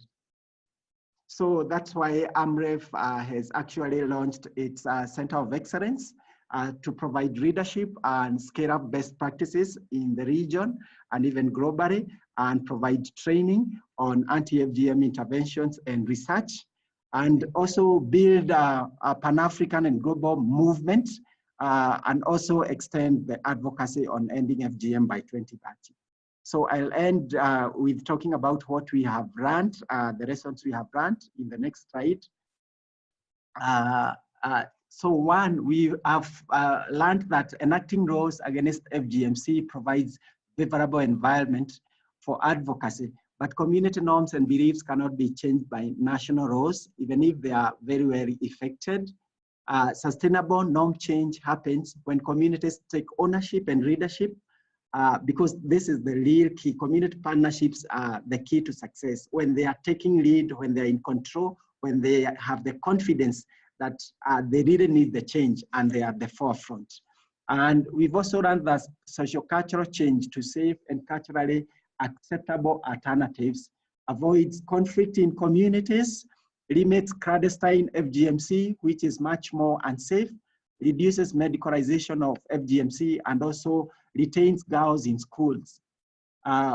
So that's why Amref has actually launched its Center of Excellence to provide leadership and scale up best practices in the region and even globally, and provide training on anti-FGM interventions and research, and also build a Pan-African and global movement, and also extend the advocacy on ending FGM by 2030. So I'll end with talking about what we have learned, the lessons we have learned in the next slide. So one, we have learned that enacting laws against FGMC provides favorable environment for advocacy, but community norms and beliefs cannot be changed by national laws, even if they are very, very effective. Sustainable norm change happens when communities take ownership and leadership, because this is the real key. Community partnerships are the key to success. When they are taking lead, when they're in control, when they have the confidence that they really need the change and they are at the forefront. And we've also learned that socio-cultural change to safe and culturally acceptable alternatives avoids conflict in communities, limits clandestine FGMC, which is much more unsafe, reduces medicalization of FGMC, and also retains girls in schools.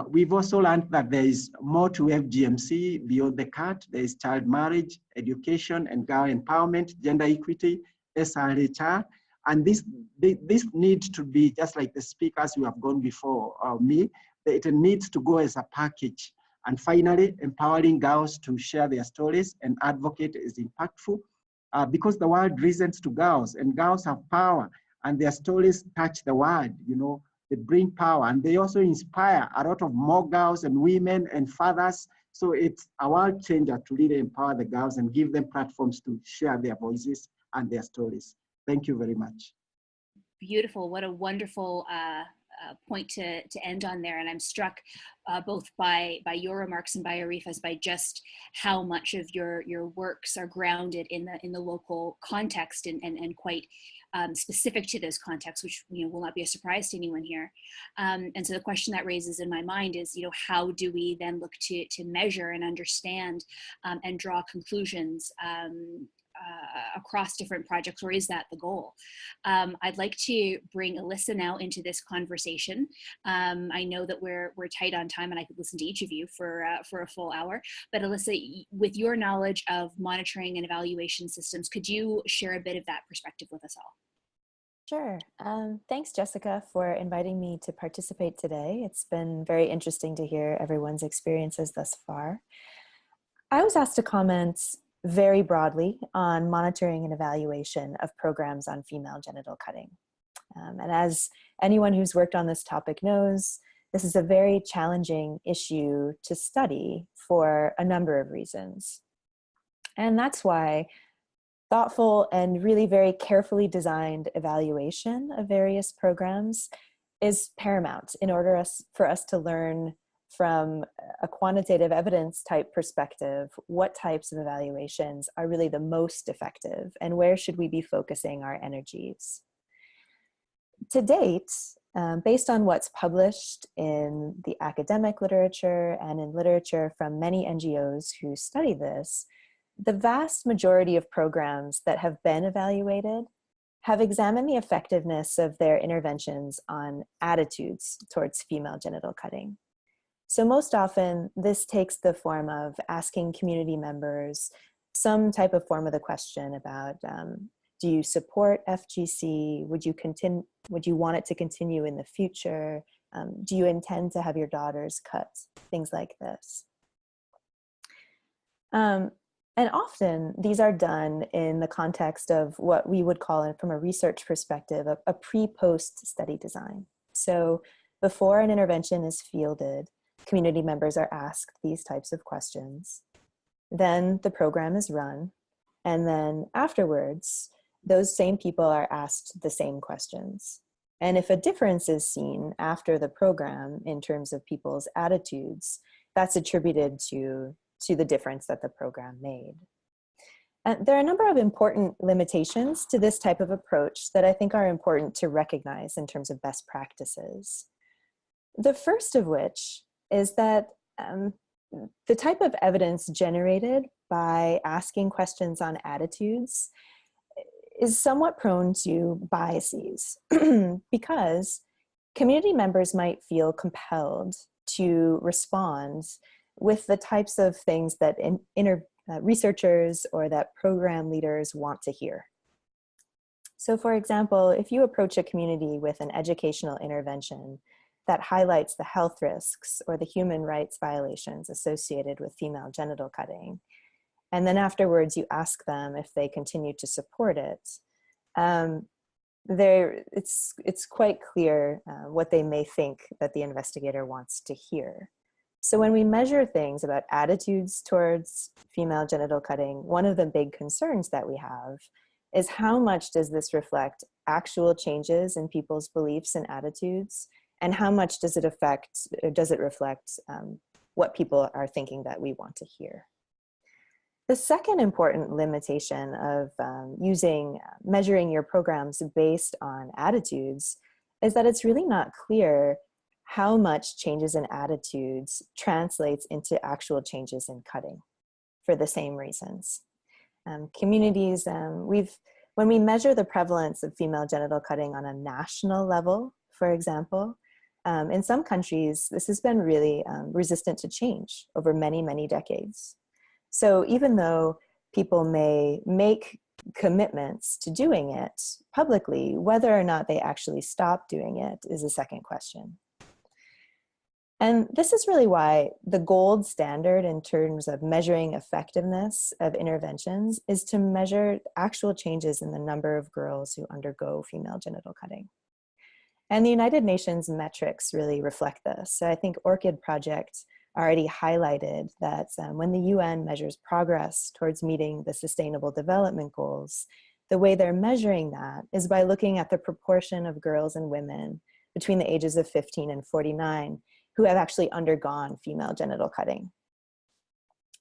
We've also learned that there is more to FGMC beyond the cut. There is child marriage, education and girl empowerment, gender equity, SRHR, and this needs to be, just like the speakers who have gone before me, it needs to go as a package. And finally, empowering girls to share their stories and advocate is impactful, because the world listens to girls, and girls have power, and their stories touch the world, you know, they bring power, and they also inspire a lot of more girls and women and fathers. So it's a world changer to really empower the girls and give them platforms to share their voices and their stories. Thank you very much. Beautiful. What a wonderful point to end on there. And I'm struck both by your remarks and by Arifa's, by just how much of your works are grounded in the local context and quite specific to those contexts, which will not be a surprise to anyone here. And so the question that raises in my mind is, how do we then look to measure and understand and draw conclusions across different projects, or is that the goal? I'd like to bring Alyssa now into this conversation. I know that we're tight on time, and I could listen to each of you for a full hour. But Alyssa, with your knowledge of monitoring and evaluation systems, could you share a bit of that perspective with us all? Sure. Thanks, Jessica, for inviting me to participate today. It's been very interesting to hear everyone's experiences thus far. I was asked to comment very broadly on monitoring and evaluation of programs on female genital cutting. And as anyone who's worked on this topic knows, this is a very challenging issue to study for a number of reasons. And that's why thoughtful and really very carefully designed evaluation of various programs is paramount in order for us to learn from a quantitative evidence type perspective what types of evaluations are really the most effective and where should we be focusing our energies. To date, based on what's published in the academic literature and in literature from many NGOs who study this, the vast majority of programs that have been evaluated have examined the effectiveness of their interventions on attitudes towards female genital cutting. So most often, this takes the form of asking community members some type of form of the question about, do you support FGC? Would you want it to continue in the future? Do you intend to have your daughters cut? Things like this. And often these are done in the context of what we would call, from a research perspective, a pre-post study design. So before an intervention is fielded, community members are asked these types of questions. Then the program is run. And then afterwards, those same people are asked the same questions. And if a difference is seen after the program in terms of people's attitudes, that's attributed to the difference that the program made. And there are a number of important limitations to this type of approach that I think are important to recognize in terms of best practices. The first of which is that the type of evidence generated by asking questions on attitudes is somewhat prone to biases because community members might feel compelled to respond with the types of things that researchers or that program leaders want to hear. So for example, if you approach a community with an educational intervention that highlights the health risks or the human rights violations associated with female genital cutting, and then afterwards you ask them if they continue to support it, it's quite clear what they may think that the investigator wants to hear. So when we measure things about attitudes towards female genital cutting, one of the big concerns that we have is how much does this reflect actual changes in people's beliefs and attitudes, and how much does it reflect what people are thinking that we want to hear. The second important limitation of measuring your programs based on attitudes is that it's really not clear how much changes in attitudes translates into actual changes in cutting for the same reasons. Communities, when we measure the prevalence of female genital cutting on a national level, for example, in some countries, this has been really resistant to change over many, many decades. So even though people may make commitments to doing it publicly, whether or not they actually stop doing it is a second question. And this is really why the gold standard in terms of measuring effectiveness of interventions is to measure actual changes in the number of girls who undergo female genital cutting. And the United Nations metrics really reflect this. So I think Orchid Project already highlighted that when the UN measures progress towards meeting the Sustainable Development Goals, the way they're measuring that is by looking at the proportion of girls and women between the ages of 15 and 49 who have actually undergone female genital cutting.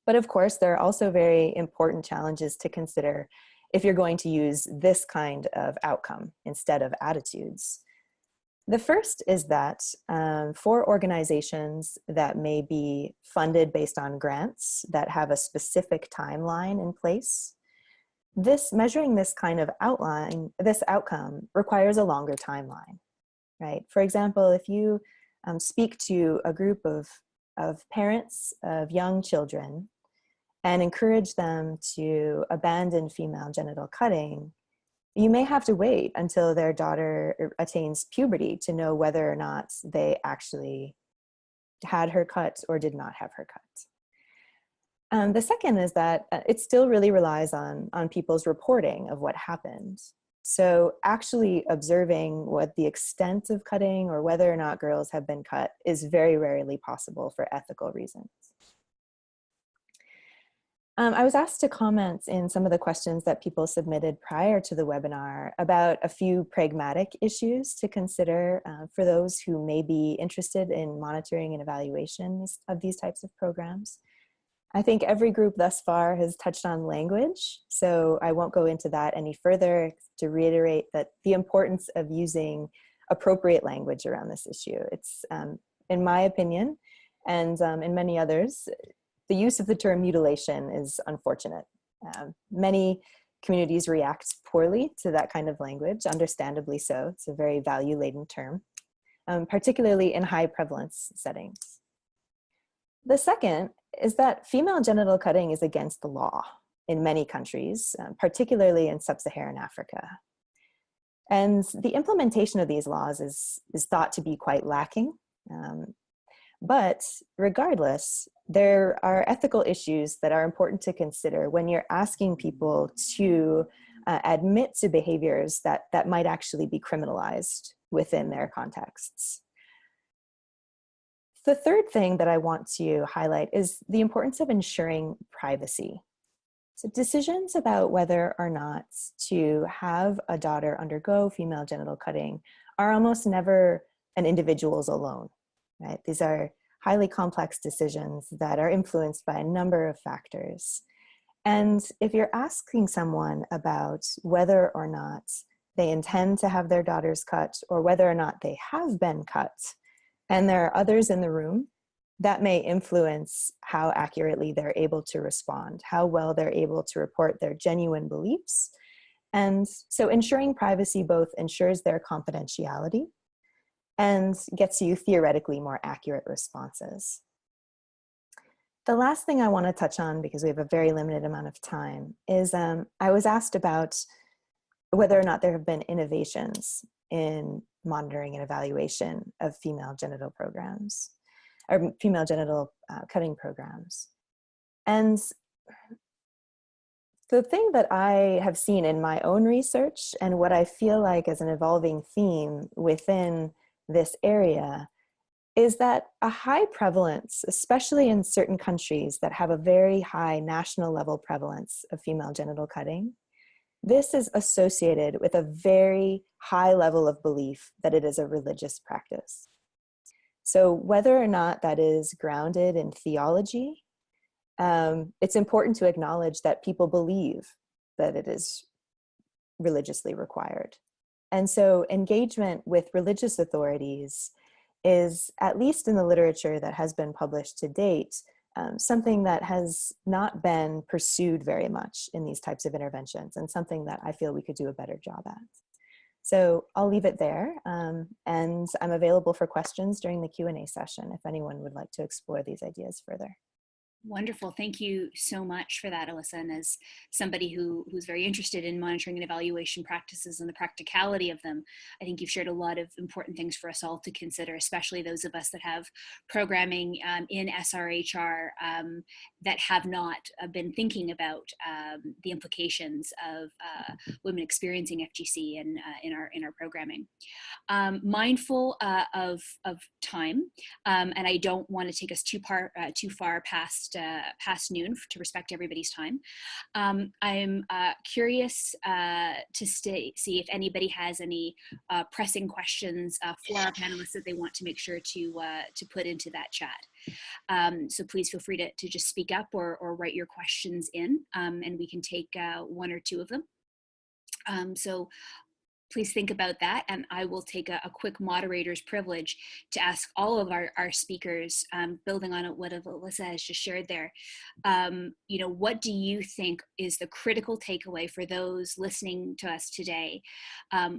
But of course, there are also very important challenges to consider if you're going to use this kind of outcome instead of attitudes. The first is that for organizations that may be funded based on grants that have a specific timeline in place, measuring this kind of outcome requires a longer timeline, right? For example, if you speak to a group of parents of young children and encourage them to abandon female genital cutting, you may have to wait until their daughter attains puberty to know whether or not they actually had her cut or did not have her cut. The second is that it still really relies on people's reporting of what happened. So actually observing what the extent of cutting or whether or not girls have been cut is very rarely possible for ethical reasons. I was asked to comment in some of the questions that people submitted prior to the webinar about a few pragmatic issues to consider for those who may be interested in monitoring and evaluation of these types of programs. I think every group thus far has touched on language, so I won't go into that any further to reiterate that the importance of using appropriate language around this issue. It's, in my opinion, and in many others, the use of the term mutilation is unfortunate. Many communities react poorly to that kind of language, understandably so. It's a very value-laden term, particularly in high prevalence settings. The second is that female genital cutting is against the law in many countries, particularly in sub-Saharan Africa. And the implementation of these laws is thought to be quite lacking. But regardless, there are ethical issues that are important to consider when you're asking people to admit to behaviors that might actually be criminalized within their contexts. The third thing that I want to highlight is the importance of ensuring privacy. So decisions about whether or not to have a daughter undergo female genital cutting are almost never an individual's alone, right? These are highly complex decisions that are influenced by a number of factors. And if you're asking someone about whether or not they intend to have their daughters cut or whether or not they have been cut, and there are others in the room, that may influence how accurately they're able to respond, how well they're able to report their genuine beliefs. And so ensuring privacy both ensures their confidentiality and gets you theoretically more accurate responses. The last thing I want to touch on, because we have a very limited amount of time, is I was asked about whether or not there have been innovations in monitoring and evaluation of female genital programs, or female genital cutting programs. And the thing that I have seen in my own research and what I feel like is an evolving theme within this area is that a high prevalence, especially in certain countries that have a very high national level prevalence of female genital cutting, this is associated with a very high level of belief that it is a religious practice. So whether or not that is grounded in theology, it's important to acknowledge that people believe that it is religiously required. And so engagement with religious authorities is, at least in the literature that has been published to date, something that has not been pursued very much in these types of interventions, and something that I feel we could do a better job at. So I'll leave it there, and I'm available for questions during the Q&A session if anyone would like to explore these ideas further. Wonderful. Thank you so much for that, Alyssa. And as somebody who's very interested in monitoring and evaluation practices and the practicality of them, I think you've shared a lot of important things for us all to consider, especially those of us that have programming in SRHR that have not been thinking about the implications of women experiencing FGC in our programming. Mindful of time, and I don't want to take us too far past noon to respect everybody's time. I'm curious to see if anybody has any pressing questions for our panelists that they want to make sure to put into that chat. So please feel free to just speak up or write your questions in, and we can take one or two of them. So please think about that, and I will take a quick moderator's privilege to ask all of our speakers, building on what Alyssa has just shared there. What do you think is the critical takeaway for those listening to us today?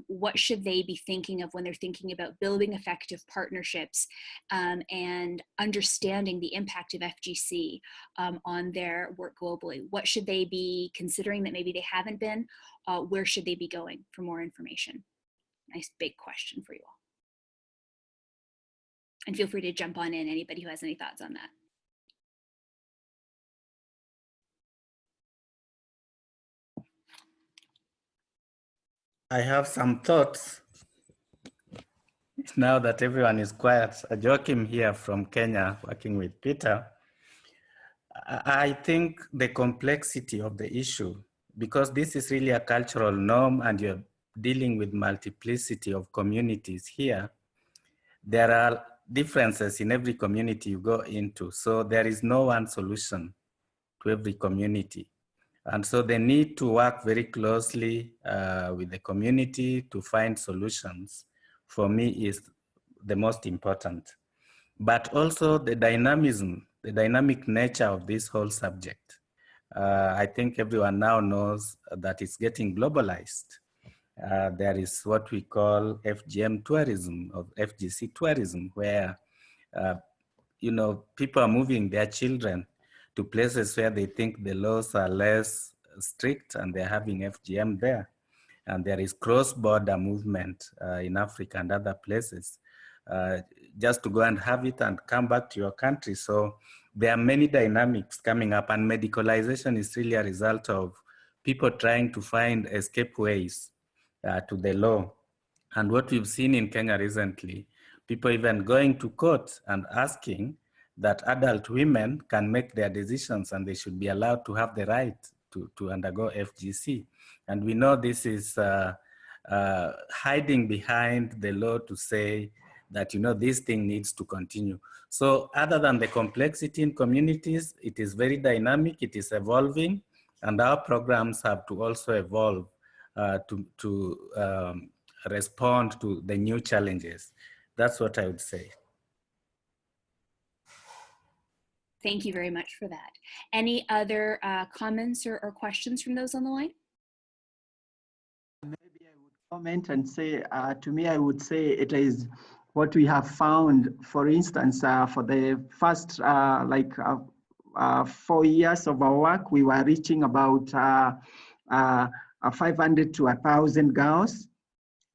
What should they be thinking of when they're thinking about building effective partnerships and understanding the impact of FGC on their work globally? What should they be considering that maybe they haven't been? Where should they be going for more information? Nice big question for you all. And feel free to jump on in, anybody who has any thoughts on that. I have some thoughts now that everyone is quiet. Joachim here from Kenya, working with Peter. I think the complexity of the issue, because this is really a cultural norm and you're dealing with multiplicity of communities here, there are differences in every community you go into. So there is no one solution to every community. And so they need to work very closely with the community to find solutions, for me, is the most important. But also the dynamism, the dynamic nature of this whole subject. I think everyone now knows that it's getting globalized. There is what we call FGM tourism, or FGC tourism, where you know, people are moving their children to places where they think the laws are less strict, and they're having FGM there. And there is cross-border movement in Africa and other places, just to go and have it and come back to your country. So there are many dynamics coming up, and medicalization is really a result of people trying to find escape ways to the law. And what we've seen in Kenya recently, people even going to court and asking that adult women can make their decisions and they should be allowed to have the right to undergo FGC. And we know this is hiding behind the law to say that, you know, this thing needs to continue. So other than the complexity in communities, it is very dynamic, it is evolving, and our programs have to also evolve to respond to the new challenges. That's what I would say. Thank you very much for that. Any other comments or questions from those on the line? Maybe I would comment and say, to me, I would say it is what we have found, for instance, for the first 4 years of our work, we were reaching about 500 to 1,000 girls.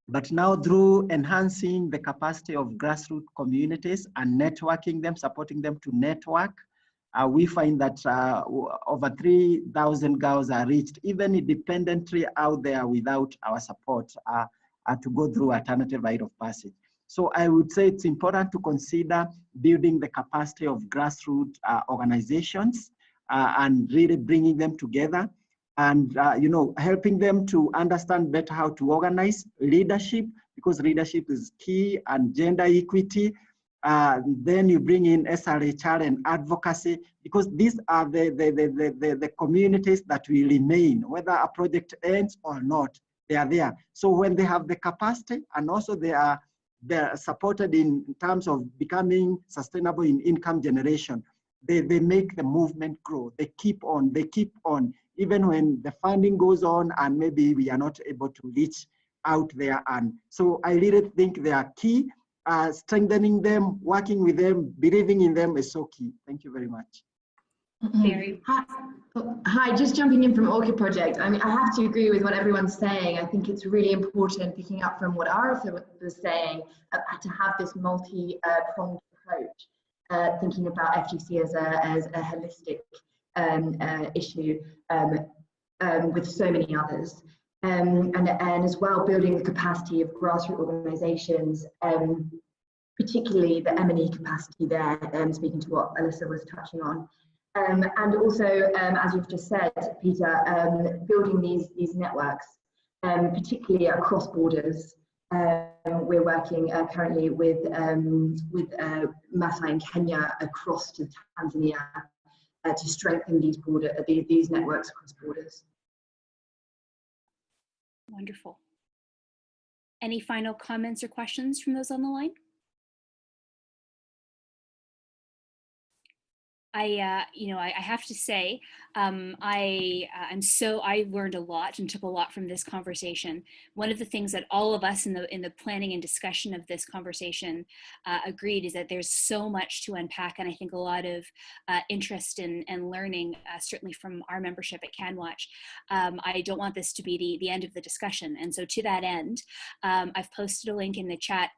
But now through enhancing the capacity of grassroots communities and networking them, supporting them to network, we find that over 3,000 girls are reached, even independently out there without our support to go through alternative rite of passage. So I would say it's important to consider building the capacity of grassroots organizations and really bringing them together, and you know, helping them to understand better how to organize leadership, because leadership is key, and gender equity. Then you bring in SRHR and advocacy, because these are the communities that will remain, whether a project ends or not, they are there. So when they have the capacity, and also they're supported in terms of becoming sustainable in income generation, they make the movement grow. They keep on, even when the funding goes on and maybe we are not able to reach out there. And so I really think they are key. Strengthening them, working with them, believing in them is so key. Thank you very much. Hi, just jumping in from Orchid Project. I mean, I have to agree with what everyone's saying. I think it's really important, picking up from what Amref was saying, to have this multi-pronged approach, thinking about FGC as a holistic issue with so many others. And as well, building the capacity of grassroots organisations, particularly the M&E capacity there, speaking to what Alyssa was touching on. And also, as you've just said, Peter, building these networks, particularly across borders. We're working currently with Masai in Kenya across to Tanzania to strengthen these networks across borders. Wonderful. Any final comments or questions from those on the line? I have to say, I learned a lot and took a lot from this conversation. One of the things that all of us in the planning and discussion of this conversation agreed is that there's so much to unpack, and I think a lot of interest and learning, certainly from our membership at CanWaCH. I don't want this to be the end of the discussion, and so to that end, I've posted a link in the chat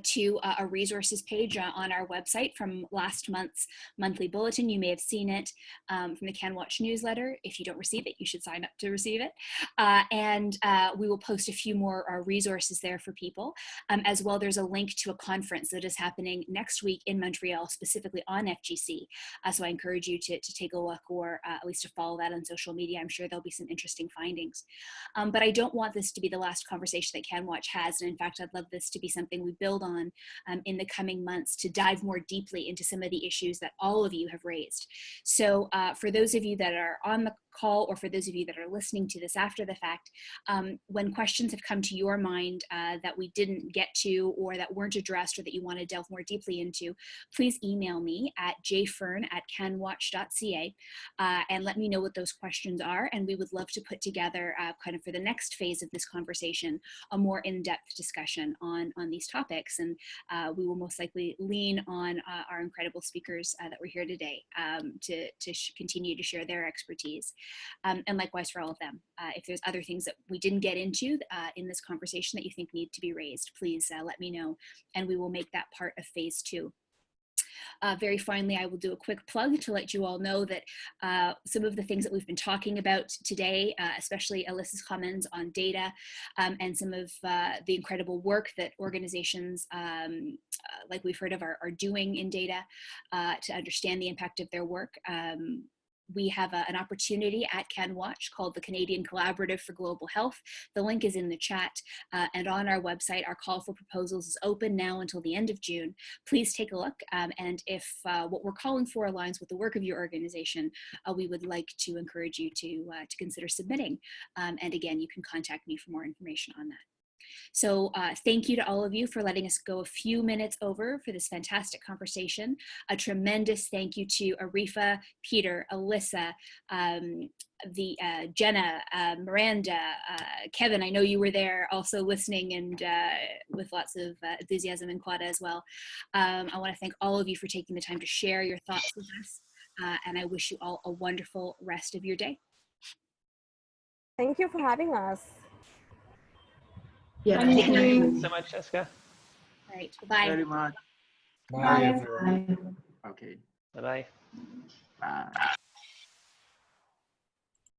to a resources page on our website from last month's monthly bulletin. You may have seen it from the CanWaCH newsletter. If you don't receive it, you should sign up to receive it. And we will post a few more resources there for people. As well, there's a link to a conference that is happening next week in Montreal, specifically on FGC. So I encourage you to take a look, or at least to follow that on social media. I'm sure there'll be some interesting findings. But I don't want this to be the last conversation that CanWaCH has. And in fact, I'd love this to be something we build on in the coming months to dive more deeply into some of the issues that all of you have raised. So for those of you that are on the call, or for those of you that are listening to this after the fact, when questions have come to your mind that we didn't get to, or that weren't addressed, or that you want to delve more deeply into, please email me at jfern@canwatch.ca and let me know what those questions are. And we would love to put together kind of for the next phase of this conversation, a more in-depth discussion on these topics. And we will most likely lean on our incredible speakers that were here today to continue to share their expertise. And likewise for all of them. If there's other things that we didn't get into in this conversation that you think need to be raised, please let me know, and we will make that part of phase 2. Very finally, I will do a quick plug to let you all know that some of the things that we've been talking about today, especially Alyssa's comments on data and some of the incredible work that organizations like we've heard of are doing in data to understand the impact of their work. We have an opportunity at CanWaCH called the Canadian Collaborative for Global Health. The link is in the chat, and on our website, our call for proposals is open now until the end of June. Please take a look, and if what we're calling for aligns with the work of your organization, we would like to encourage you to consider submitting. And again, you can contact me for more information on that. So thank you to all of you for letting us go a few minutes over for this fantastic conversation. A tremendous thank you to Arifa, Peter, Alyssa, Jenna, Miranda, Kevin. I know you were there also listening, and with lots of enthusiasm, and Quada as well. I want to thank all of you for taking the time to share your thoughts with us, and I wish you all a wonderful rest of your day. Thank you for having us. Yeah, Thank you so much, Jessica. All right, bye. Very much. Bye. Okay. Bye-bye. Bye.